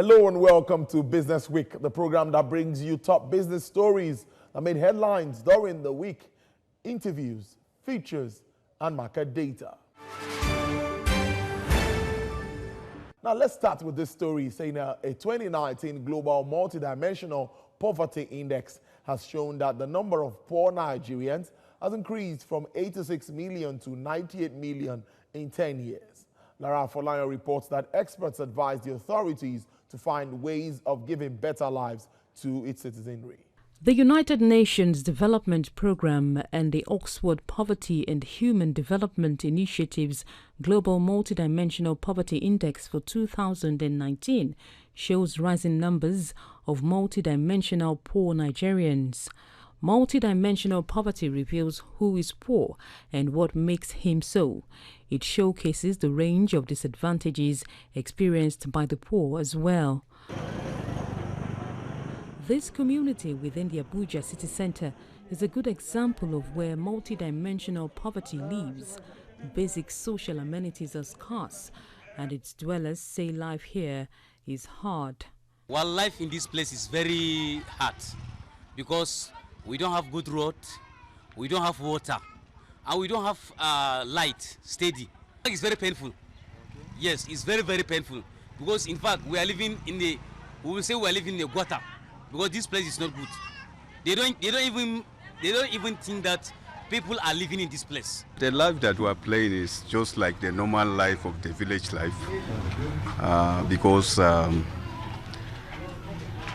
Hello and welcome to Business Week, the program that brings you top business stories that made headlines during the week, interviews, features, and market data. Now let's start with this story saying a 2019 Global Multidimensional Poverty Index has shown that the number of poor Nigerians has increased from 86 million to 98 million in 10 years. Lara Omonijo reports that experts advise the authorities to find ways of giving better lives to its citizenry. The United Nations Development Programme and the Oxford Poverty and Human Development Initiative's Global Multidimensional Poverty Index for 2019 shows rising numbers of multidimensional poor Nigerians. Multidimensional poverty reveals who is poor and what makes him so. It showcases the range of disadvantages experienced by the poor as well. This community within the Abuja city centre is a good example of where multidimensional poverty lives. Basic social amenities are scarce, and its dwellers say life here is hard. Well, life in this place is very hard because we don't have good road, we don't have water, and we don't have light steady. It's very painful. Okay. Yes, it's very, very painful because in fact we are living in the, we will say we are living in the gutter because this place is not good. They don't even think that people are living in this place. The life that we are playing is just like the normal life of the village life, because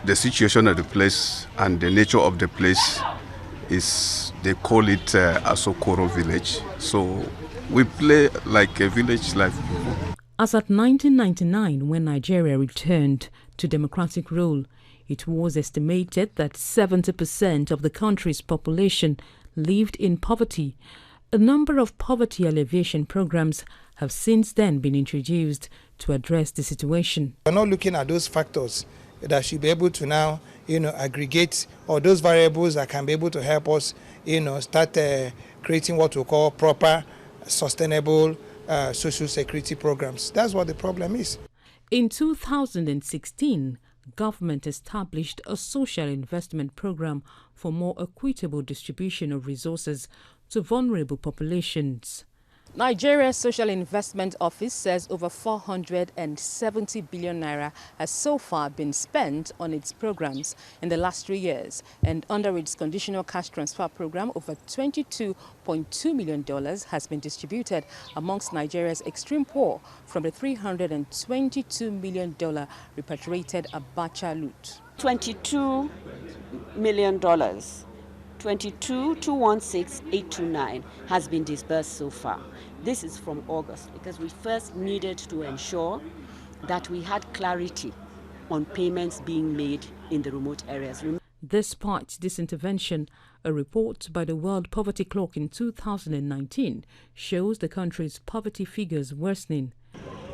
the situation of the place and the nature of the place is, they call it Asokoro village. So we play like a village life. As at 1999, when Nigeria returned to democratic rule, it was estimated that 70% of the country's population lived in poverty. A number of poverty alleviation programs have since then been introduced to address the situation. We're not looking at those factors that should be able to now, aggregate, or those variables that can be able to help us, start creating what we call proper, sustainable social security programs. That's what the problem is. In 2016, government established a social investment program for more equitable distribution of resources to vulnerable populations. Nigeria's Social Investment Office says over 470 billion naira has so far been spent on its programs in the last 3 years, and under its conditional cash transfer program, over $22.2 million has been distributed amongst Nigeria's extreme poor from the $322 million repatriated Abacha loot. $22 million. 22,216,829 has been disbursed so far. This is from August because we first needed to ensure that we had clarity on payments being made in the remote areas. Despite this intervention, a report by the World Poverty Clock in 2019 shows the country's poverty figures worsening.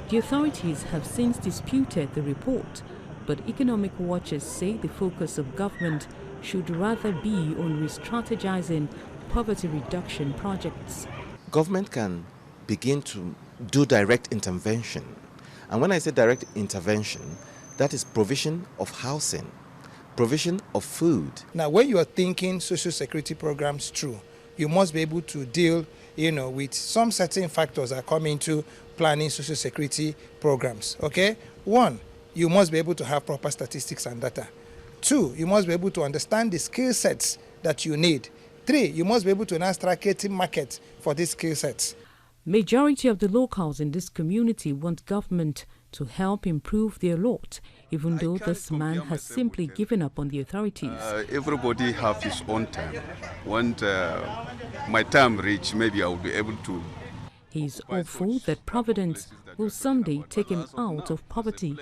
The authorities have since disputed the report, but economic watchers say the focus of government should rather be on re-strategizing poverty reduction projects. Government can begin to do direct intervention. And when I say direct intervention, that is provision of housing, provision of food. Now, when you are thinking social security programs through, you must be able to deal, with some certain factors that come into planning social security programs, okay? 1, you must be able to have proper statistics and data. 2, you must be able to understand the skill sets that you need. 3, you must be able to now strike a market for these skill sets. Majority of the locals in this community want government to help improve their lot, even though this man has simply given up on the authorities. Everybody have his own time. When my time reach, maybe I will be able to. He is hopeful that Providence will someday take him out of poverty.